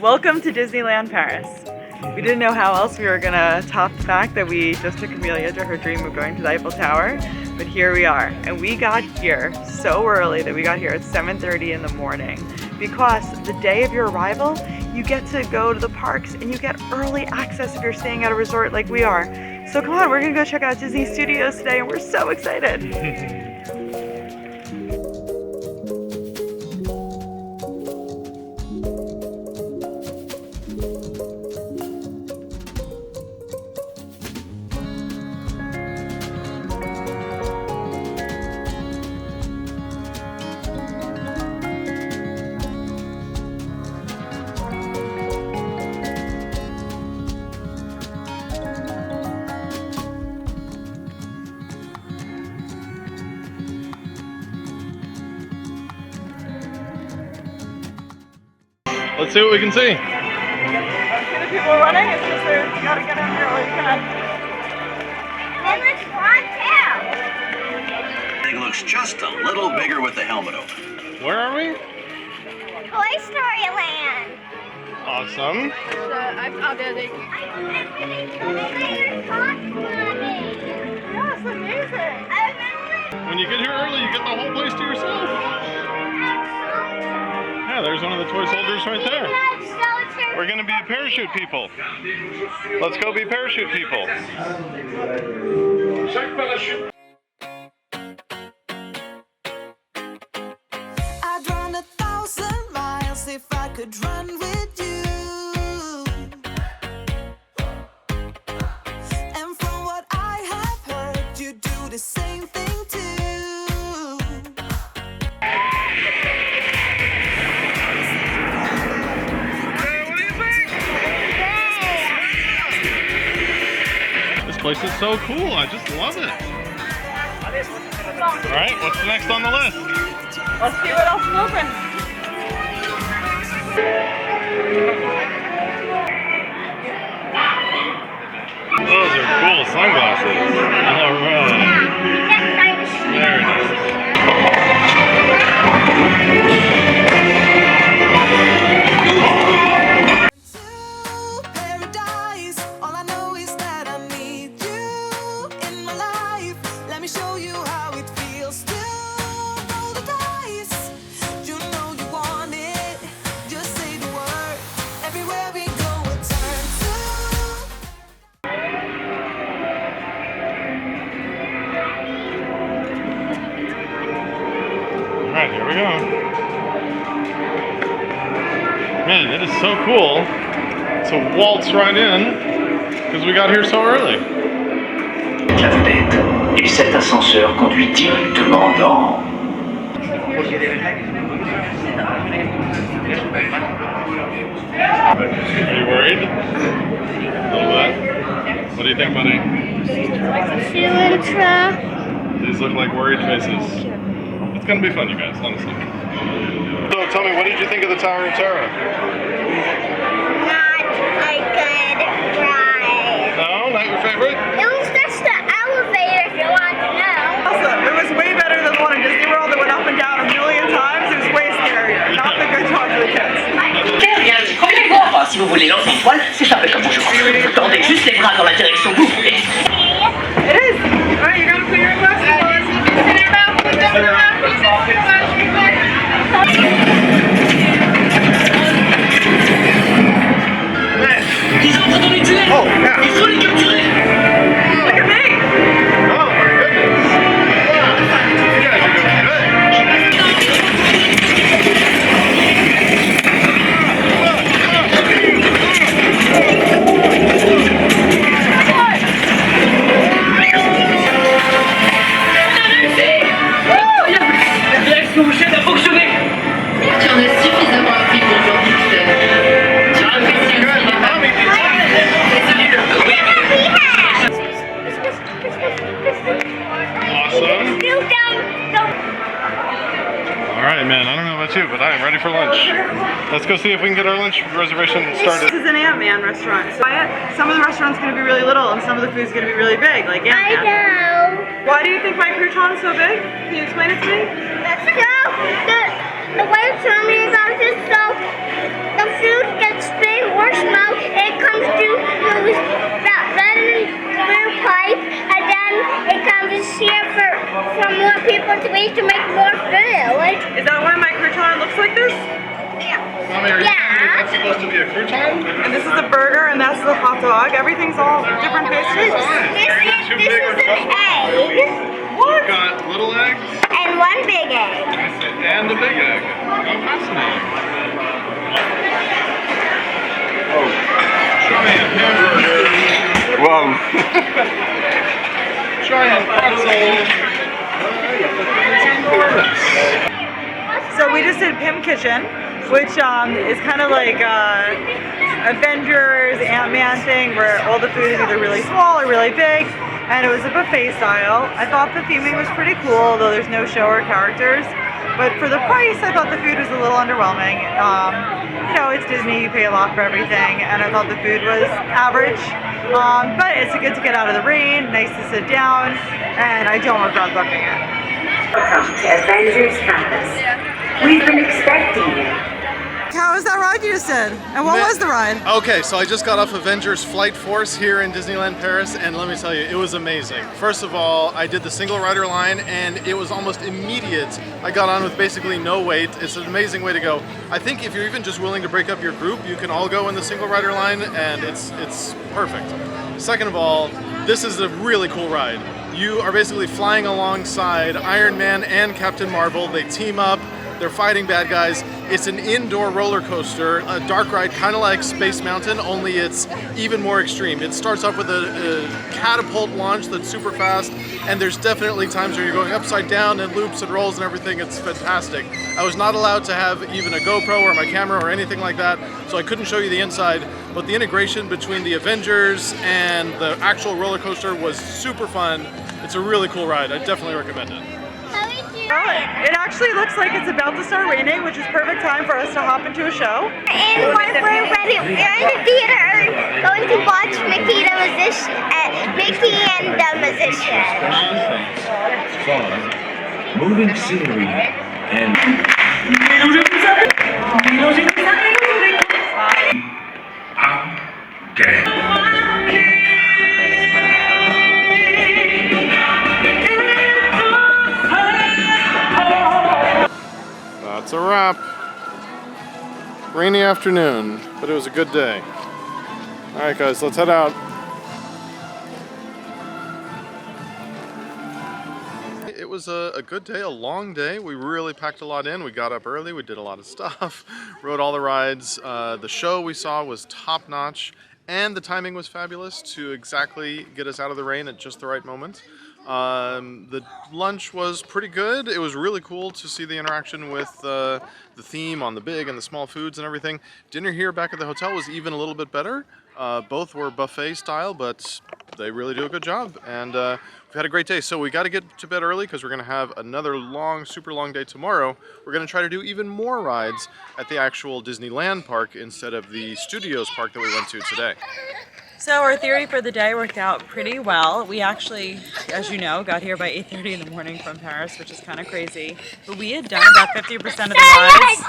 Welcome to Disneyland Paris. We didn't know how else we were gonna top the fact that we just took Amelia to her dream of going to the Eiffel Tower, but here we are. And we got here so early that we got here at 7:30 in the morning because the day of your arrival, you get to go to the parks and you get early access if you're staying at a resort like we are. So come on, we're gonna go check out Disney Studios today and we're so excited. Let's see what we can see. Let's see the people running. It's just there. You gotta get in there while you can. And let's run too. Thing looks just a little bigger with the helmet open. Where are we? Toy Story Land. Awesome. Yes, amazing. When you get here early, you get the whole place to yourself. Yeah, there's one of the toy soldiers right there. We're gonna be parachute people. Let's go be parachute people. I'd run 1,000 miles if I could run with you. And from what I have heard, you do the same thing too. This place is so cool. I just love it. All right, what's next on the list? Let's see what else is open. Those are cool sunglasses. All right. Very nice. To paradise, all I know is that I need you in my life. Let me show you how it feels to roll the dice. You know you want it, just say the word. Everywhere we go, it turns to. All right, here we go. Man, it is so cool to waltz right in because we got here so early. La vedette. Et cet ascenseur conduit directement dans... Are you worried? A little bit. What do you think, buddy? These look like worried faces. It's gonna be fun, you guys, honestly. So tell me, what did you think of the Tower of Terror? Not a good ride. No, not your favorite? It was just the elevator if you want to know. Awesome. It was way better than the one in Disney World that went up and down a million times. It was way scarier. Not the good talk to the kids. Enfin, si vous voulez lancer une toile, c'est simple comme bonjour. Vous tendez juste les bras dans la direction que vous voulez. It is. All right, you gotta put your glasses on. Ils sont en train de les tuer. Oh, yeah. Il faut les capturer. Look at me. Oh, my goodness. Wow. You guys are doing good. La direction chaîne a fonctionné. Tu en as suffisamment appris pour aujourd'hui, Peter. Tu apprécies aussi les Awesome. You down, go. All right, man, I don't know about you, but I am ready for lunch. Let's go see if we can get our lunch reservation started. This is an Ant-Man restaurant. So some of the restaurant's gonna be really little and some of the food's gonna be really big, like I Ant-Man. know. Why do you think my crouton's so big? Can you explain it to me? So, the way it's turning is just so the food gets more people to ways to make more food. Is that why my crouton looks like this? Mommy, are you telling me that's supposed to be a crouton? And this is the burger and that's the hot dog. Everything's all different pastries. This is an egg We've got little eggs and one big egg. and a big egg. How fascinating. Oh, giant hamburger. Whoa. Giant pretzel. So we just did Pym Kitchen, which is kind of like Avengers, Ant-Man thing where all the food is either really small or really big, and it was a buffet style. I thought the theming was pretty cool, although there's no show or characters. But for the price, I thought the food was a little underwhelming. You know, it's Disney, you pay a lot for everything, and I thought the food was average. But it's good to get out of the rain, nice to sit down, and I don't regret booking it. Welcome to Avengers Campus. We've been expecting you. How was that ride you just did? And what was the ride? Okay, so I just got off Avengers Flight Force here in Disneyland Paris, and let me tell you, it was amazing. First of all, I did the single rider line, and it was almost immediate. I got on with basically no wait. It's an amazing way to go. I think if you're even just willing to break up your group, you can all go in the single rider line, and it's perfect. Second of all, this is a really cool ride. You are basically flying alongside Iron Man and Captain Marvel. They team up. They're fighting bad guys. It's an indoor roller coaster, a dark ride, kind of like Space Mountain, only it's even more extreme. It starts off with a catapult launch that's super fast, and there's definitely times where you're going upside down and loops and rolls and everything. It's fantastic. I was not allowed to have even a GoPro or my camera or anything like that, so I couldn't show you the inside, but the integration between the Avengers and the actual roller coaster was super fun. It's a really cool ride. I definitely recommend it. It actually looks like it's about to start raining, which is perfect time for us to hop into a show. And once we're ready, we're in the theater going to watch Mickey the Magician, Mickey and the Magician. Fun, moving scenery, and That's a wrap. Rainy afternoon, but it was a good day. All right, guys, let's head out. It was a good day, a long day. We really packed a lot in. We got up early, we did a lot of stuff, rode all the rides. The show we saw was top-notch, and the timing was fabulous to exactly get us out of the rain at just the right moment. The lunch was pretty good. It was really cool to see the interaction with the theme on the big and the small foods and everything. Dinner here back at the hotel was even a little bit better. Both were buffet style, but they really do a good job. And we've had a great day. So we got to get to bed early because we're going to have another long, super long day tomorrow. We're going to try to do even more rides at the actual Disneyland park instead of the Studios park that we went to today. So our theory for the day worked out pretty well. We actually, as you know, got here by 8:30 in the morning from Paris, which is kind of crazy. But we had done about 50% of the rides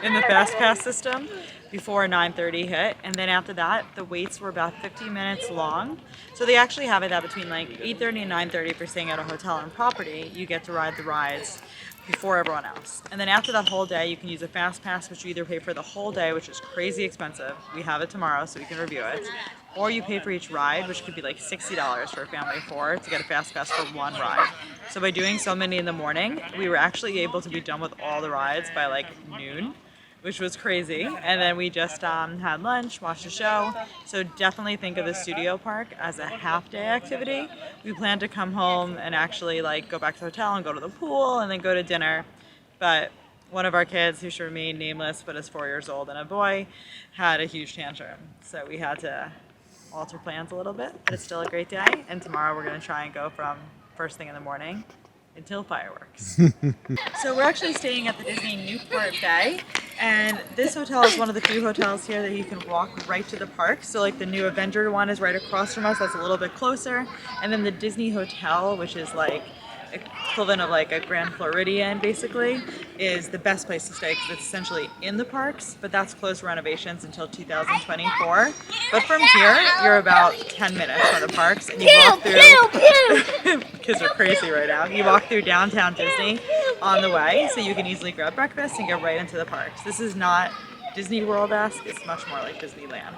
in the Fast Pass system before 9:30 hit. And then after that, the waits were about 50 minutes long. So they actually have it that between like 8:30 and 9:30, if you're staying at a hotel on property, you get to ride the rides before everyone else. And then after that whole day, you can use a Fast Pass, which you either pay for the whole day, which is crazy expensive. We have it tomorrow, so we can review it. Or you pay for each ride, which could be like $60 for a family of 4 to get a Fast Pass for one ride. So by doing so many in the morning, we were actually able to be done with all the rides by like noon, which was crazy. And then we just had lunch, watched a show. So definitely think of the Studio Park as a half-day activity. We plan to come home and actually like go back to the hotel and go to the pool and then go to dinner. But one of our kids, who should remain nameless but is 4 years old and a boy, had a huge tantrum. So we had to alter plans a little bit, but it's still a great day. And tomorrow we're going to try and go from first thing in the morning until fireworks. So we're actually staying at the Disney Newport Bay, and this hotel is one of the few hotels here that you can walk right to the park. So like the new Avenger one is right across from us, that's a little bit closer. And then the Disney Hotel, which is like equivalent of like a Grand Floridian basically, is the best place to stay because it's essentially in the parks, but that's closed for renovations until 2024. But from here, you're about 10 minutes from the parks, and you walk through. Kids are crazy right now. You walk through downtown Disney on the way, so you can easily grab breakfast and go right into the parks. This is not Disney World-esque, it's much more like Disneyland.